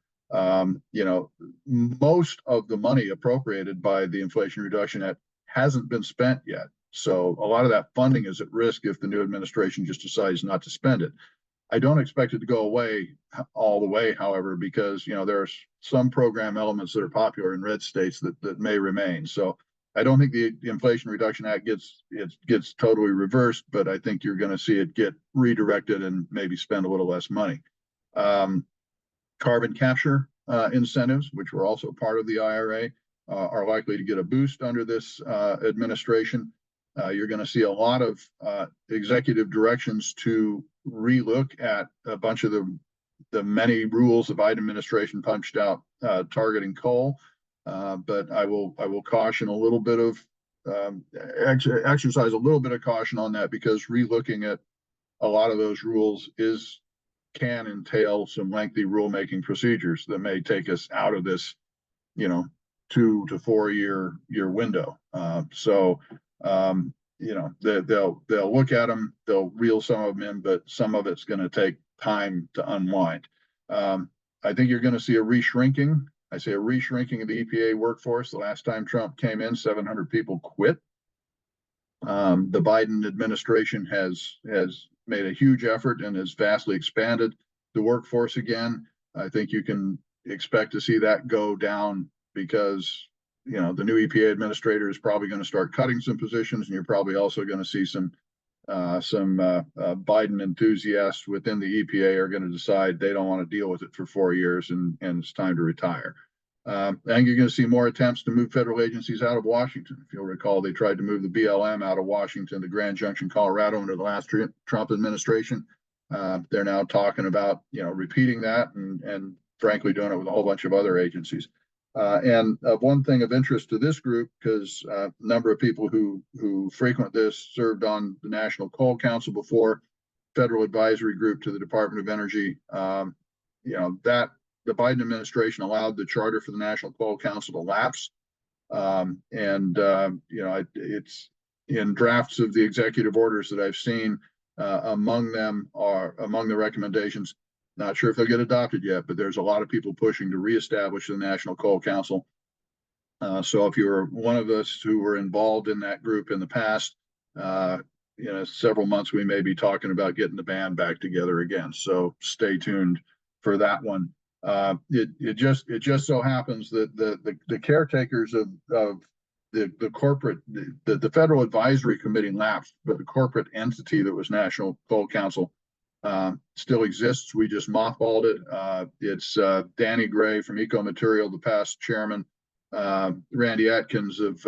S1: Most of the money appropriated by the Inflation Reduction Act hasn't been spent yet. So a lot of that funding is at risk if the new administration just decides not to spend it. I don't expect it to go away all the way, however, because there's some program elements that are popular in red states that may remain. So I don't think the Inflation Reduction Act gets totally reversed, but I think you're going to see it get redirected and maybe spend a little less money. Carbon capture incentives, which were also part of the IRA, are likely to get a boost under this administration. You're going to see a lot of executive directions to relook at a bunch of the many rules the Biden administration punched out targeting coal. But I will caution a little bit of exercise a little bit of caution on that, because relooking at a lot of those rules can entail some lengthy rulemaking procedures that may take us out of this 2 to 4 year window. They'll look at them, they'll reel some of them in, but some of it's going to take time to unwind. I think you're going to see a reshrinking. I say a reshrinking of the EPA workforce. The last time Trump came in, 700 people quit. The Biden administration has made a huge effort and has vastly expanded the workforce again. I think you can expect to see that go down because the new EPA administrator is probably going to start cutting some positions, and you're probably also going to see some Biden enthusiasts within the EPA are going to decide they don't want to deal with it for 4 years and it's time to retire. I think you're going to see more attempts to move federal agencies out of Washington. If you'll recall, they tried to move the BLM out of Washington to Grand Junction, Colorado under the last Trump administration. They're now talking about repeating that and frankly doing it with a whole bunch of other agencies. And one thing of interest to this group, because a number of people who frequent this served on the National Coal Council before, federal advisory group to the Department of Energy. That the Biden administration allowed the charter for the National Coal Council to lapse. It's in drafts of the executive orders that I've seen. Among the recommendations. Not sure if they'll get adopted yet, but there's a lot of people pushing to reestablish the National Coal Council. So if you're one of us who were involved in that group in the past, several months we may be talking about getting the band back together again. So stay tuned for that one. It just so happens that the caretakers of the corporate, the Federal Advisory Committee lapsed, but the corporate entity that was National Coal Council still exists. We just mothballed it. It's Danny Gray from Eco Material, the past chairman, Randy Atkins of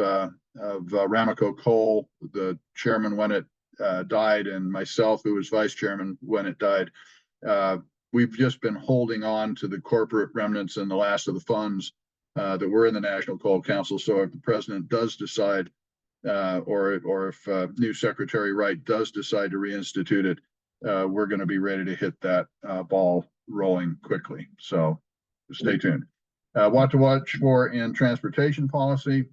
S1: Ramaco Coal, the chairman when it died, and myself, who was vice chairman when it died. We've just been holding on to the corporate remnants and the last of the funds that were in the National Coal Council. So if the president does decide, or if new Secretary Wright does decide to reinstitute it, we're going to be ready to hit that ball rolling quickly. So stay tuned. What to watch for in transportation policy.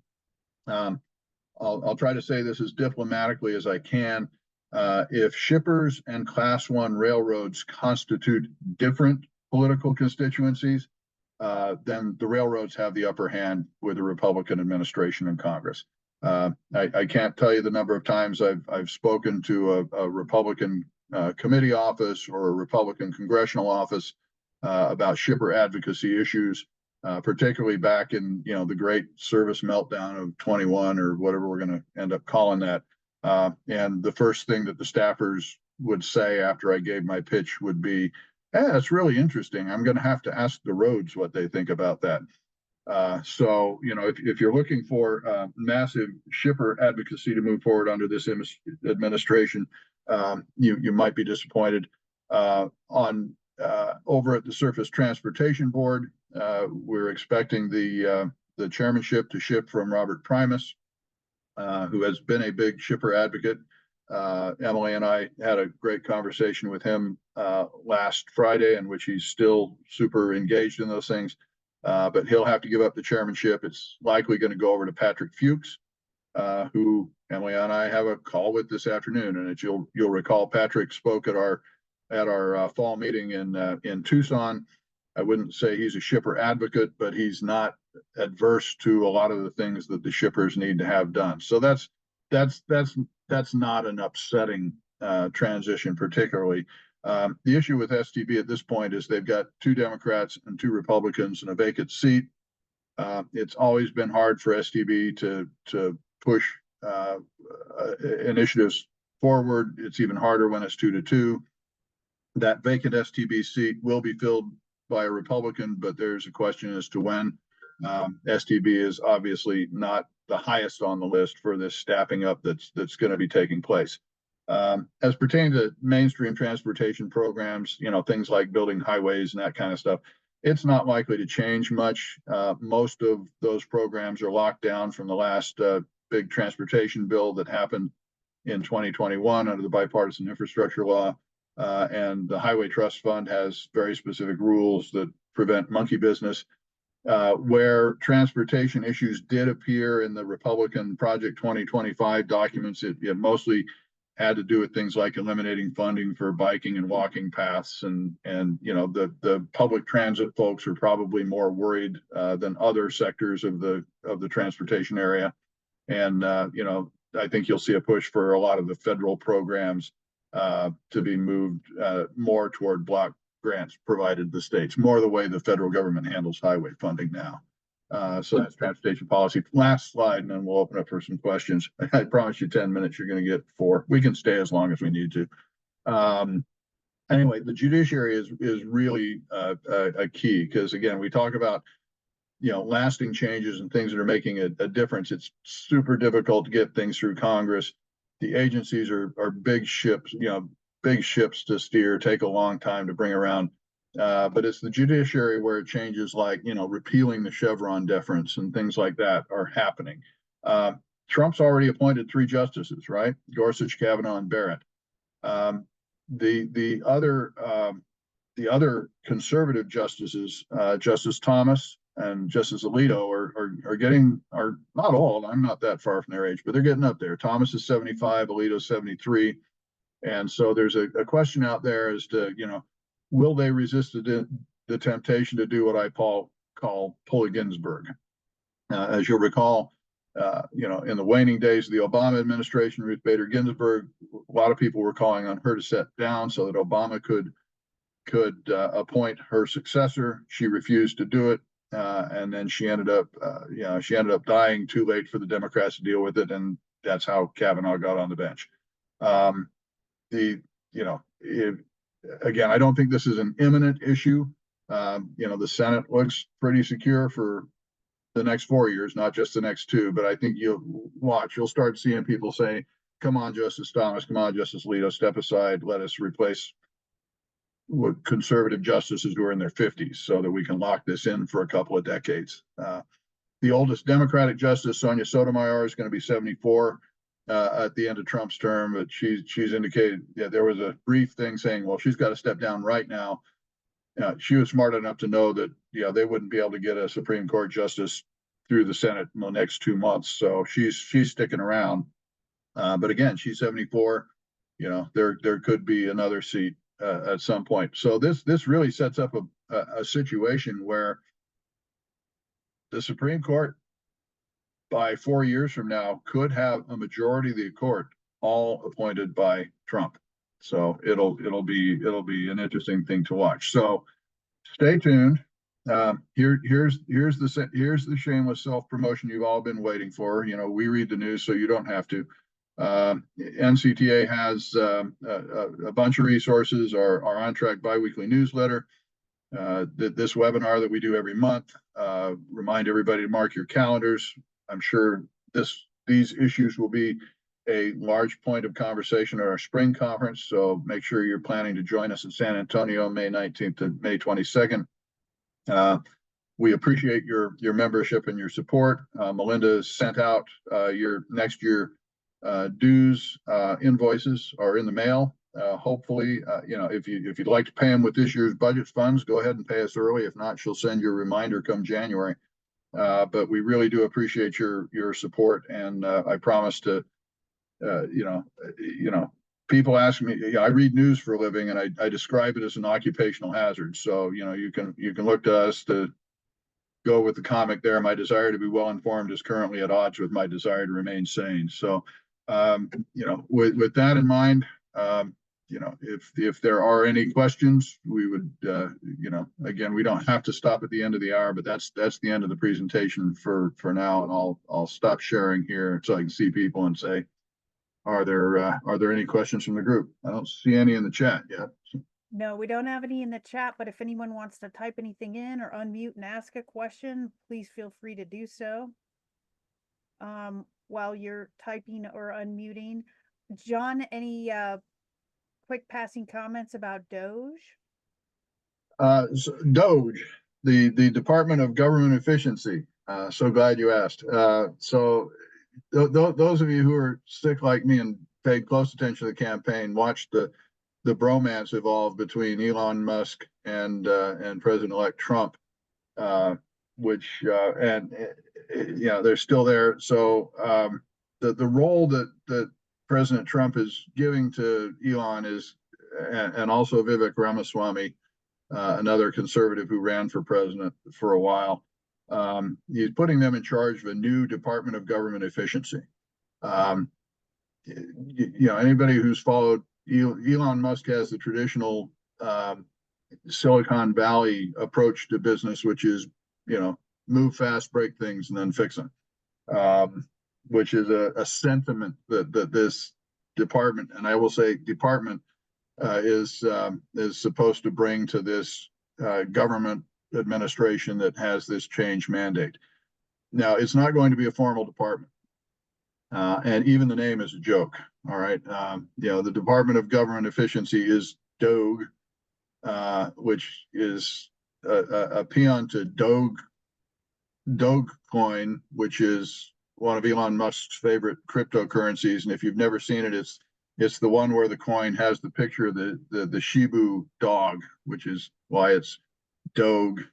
S1: I'll try to say this as diplomatically as I can. If shippers and Class 1 railroads constitute different political constituencies, then the railroads have the upper hand with the Republican administration and Congress. I can't tell you the number of times I've spoken to a Republican committee office or a Republican congressional office about shipper advocacy issues, particularly back in the great service meltdown of 21 or whatever we're going to end up calling that. And the first thing that the staffers would say after I gave my pitch would be, that's really interesting. I'm going to have to ask the roads what they think about that. So, if you're looking for massive shipper advocacy to move forward under this administration, you might be disappointed. Over at the Surface Transportation Board, we're expecting the chairmanship to shift from Robert Primus, who has been a big shipper advocate. Emily and I had a great conversation with him last Friday, in which he's still super engaged in those things. But he'll have to give up the chairmanship. It's likely going to go over to Patrick Fuchs, who Emily and I have a call with this afternoon. And you'll recall, Patrick spoke at our fall meeting in Tucson. I wouldn't say he's a shipper advocate, but he's not adverse to a lot of the things that the shippers need to have done. So that's not an upsetting transition, particularly. The issue with STB at this point is they've got 2 Democrats and 2 Republicans and a vacant seat. It's always been hard for STB to push initiatives forward. It's even harder when it's 2-2. That vacant STB seat will be filled by a Republican, but there's a question as to when. STB is obviously not the highest on the list for this staffing up that's going to be taking place. As pertaining to mainstream transportation programs, things like building highways and that kind of stuff, it's not likely to change much. Most of those programs are locked down from the last big transportation bill that happened in 2021 under the bipartisan infrastructure law. And the Highway Trust Fund has very specific rules that prevent monkey business. Where transportation issues did appear in the Republican Project 2025 documents, it mostly had to do with things like eliminating funding for biking and walking paths, and the public transit folks are probably more worried than other sectors of the transportation area. And I think you'll see a push for a lot of the federal programs to be moved more toward block grants provided the states, more the way the federal government handles highway funding now. So that's transportation policy. Last slide, and then we'll open up for some questions. I promise you 10 minutes, you're going to get 4. We can stay as long as we need to. Anyway, the judiciary is really a key, because again, we talk about lasting changes and things that are making a difference. It's super difficult to get things through Congress. The agencies are big ships, big ships to steer, take a long time to bring around. But it's the judiciary where it changes, like, repealing the Chevron deference and things like that are happening. Trump's already appointed 3 justices, right? Gorsuch, Kavanaugh, and Barrett. The other conservative justices, Justice Thomas and Justice Alito, are not old. I'm not that far from their age, but they're getting up there. Thomas is 75, Alito 73, and so there's a question out there as to, will they resist the temptation to do what I call pull a Ginsburg? As you'll recall, in the waning days of the Obama administration, Ruth Bader Ginsburg, a lot of people were calling on her to step down so that Obama could appoint her successor. She refused to do it, and then she ended up dying too late for the Democrats to deal with it, and that's how Kavanaugh got on the bench. Again, I don't think this is an imminent issue. The Senate looks pretty secure for the next 4 years, not just the next 2. But I think you'll start seeing people say, "Come on, Justice Thomas, come on, Justice Alito, step aside. Let us replace with conservative justices who are in their 50s, so that we can lock this in for a couple of decades." The oldest Democratic justice, Sonia Sotomayor, is going to be 74 at the end of Trump's term, but she's indicated, there was a brief thing saying, well, she's got to step down right now. She was smart enough to know that they wouldn't be able to get a Supreme Court justice through the Senate in the next 2 months, so she's sticking around. But again, she's 74. There could be another seat at some point. So this really sets up a situation where the Supreme Court, by 4 years from now, could have a majority of the court all appointed by Trump. So it'll be an interesting thing to watch. So stay tuned. Here's the shameless self-promotion you've all been waiting for. We read the news, so you don't have to. NCTA has a bunch of resources. Our On Track biweekly newsletter, this webinar that we do every month. Remind everybody to mark your calendars. I'm sure these issues will be a large point of conversation at our spring conference, so make sure you're planning to join us in San Antonio, May 19th to May 22nd. We appreciate your membership and your support. Melinda sent out your next year dues invoices are in the mail. Hopefully, if you'd like to pay them with this year's budget funds, go ahead and pay us early. If not, she'll send you a reminder come January. But we really do appreciate your support, and I promise to, people ask me, I read news for a living, and I describe it as an occupational hazard. So you can look to us to go with the comic there. My desire to be well informed is currently at odds with my desire to remain sane. So with that in mind, if there are any questions, we would, again, we don't have to stop at the end of the hour, but that's the end of the presentation for now. And I'll stop sharing here so I can see people and say, are there any questions from the group? I don't see any in the chat yet.
S2: No, we don't have any in the chat, but if anyone wants to type anything in or unmute and ask a question, please feel free to do so. While you're typing or unmuting, John, any quick passing comments about Doge?
S1: Doge, the Department of Government Efficiency. So glad you asked. So those of you who are sick like me and paid close attention to the campaign, watched the bromance evolve between Elon Musk and President-elect Trump, which they're still there. So the role that President Trump is giving to Elon is, and also Vivek Ramaswamy, another conservative who ran for president for a while, he's putting them in charge of a new Department of Government Efficiency. Anybody who's followed Elon Musk has the traditional Silicon Valley approach to business, which is, move fast, break things, and then fix them, which is a sentiment that this department, and I will say department, is supposed to bring to this government administration that has this change mandate. Now, it's not going to be a formal department, and even the name is a joke. All right, the Department of Government Efficiency is DOGE. which is a peon to Dogecoin, which is one of Elon Musk's favorite cryptocurrencies. And if you've never seen it, it's the one where the coin has the picture of the Shibu dog, which is why it's Doge.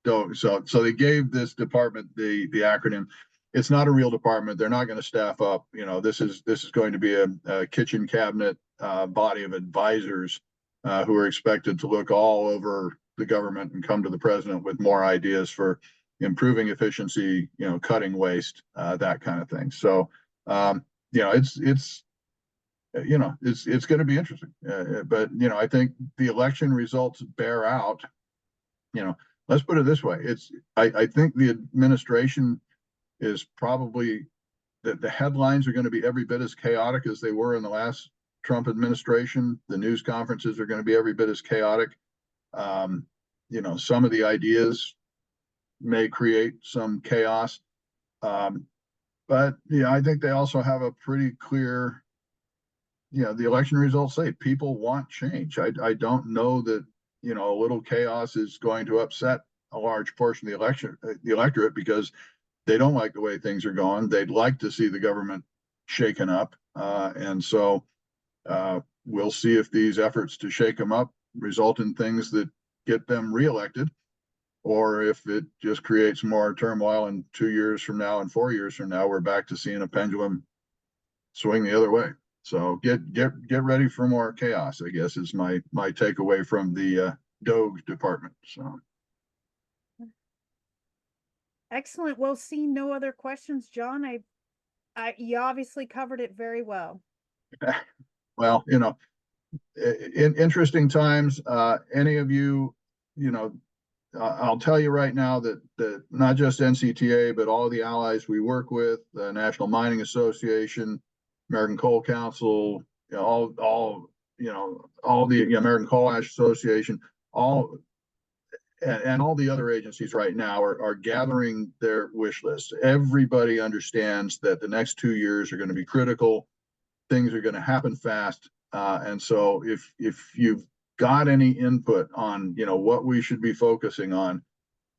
S1: Doge. So they gave this department the acronym. It's not a real department. They're not going to staff up. This is going to be a kitchen cabinet body of advisors who are expected to look all over the government and come to the president with more ideas for improving efficiency, cutting waste, that kind of thing. So, it's going to be interesting. But, I think the election results bear out, let's put it this way. I think the administration is probably the headlines are going to be every bit as chaotic as they were in the last Trump administration. The news conferences are going to be every bit as chaotic. Some of the ideas may create some chaos. But I think they also have a pretty clear, the election results say people want change. I don't know that, a little chaos is going to upset a large portion of the electorate, because they don't like the way things are going. They'd like to see the government shaken up. And so we'll see if these efforts to shake them up result in things that get them reelected, or if it just creates more turmoil, and 2 years from now and 4 years from now, we're back to seeing a pendulum swing the other way. So get ready for more chaos, I guess, is my takeaway from the Doge department. So.
S2: Excellent. Well, seeing no other questions, John, you obviously covered it very well.
S1: Well, in interesting times, any of you, I'll tell you right now that not just NCTA, but all the allies we work with, the National Mining Association, American Coal Council, all the American Coal Ash Association, and all the other agencies right now are gathering their wish list. Everybody understands that the next 2 years are going to be critical. Things are going to happen fast. And so if you've got any input on, what we should be focusing on,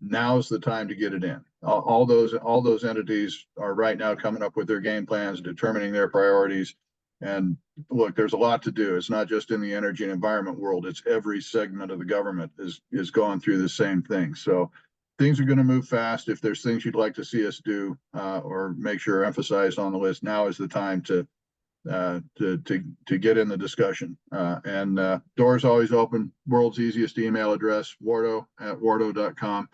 S1: now's the time to get it in. All those entities are right now coming up with their game plans, determining their priorities. And look, there's a lot to do. It's not just in the energy and environment world. It's every segment of the government is going through the same thing. So things are going to move fast. If there's things you'd like to see us do or make sure emphasized on the list, now is the time to get in the discussion. And doors always open. World's easiest email address, wardo@wardo.com.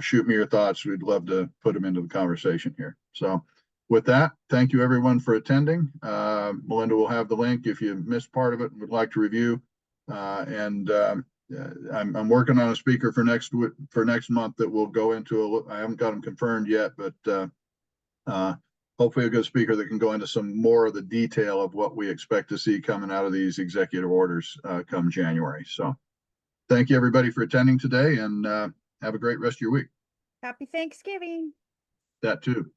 S1: Shoot me your thoughts. We'd love to put them into the conversation here. So with that, thank you everyone for attending. Melinda will have the link if you missed part of it and would like to review. I'm working on a speaker for next month that will go into I haven't got them confirmed yet, but hopefully a good speaker that can go into some more of the detail of what we expect to see coming out of these executive orders come January. So thank you everybody for attending today, and have a great rest of your week.
S2: Happy Thanksgiving.
S1: That too.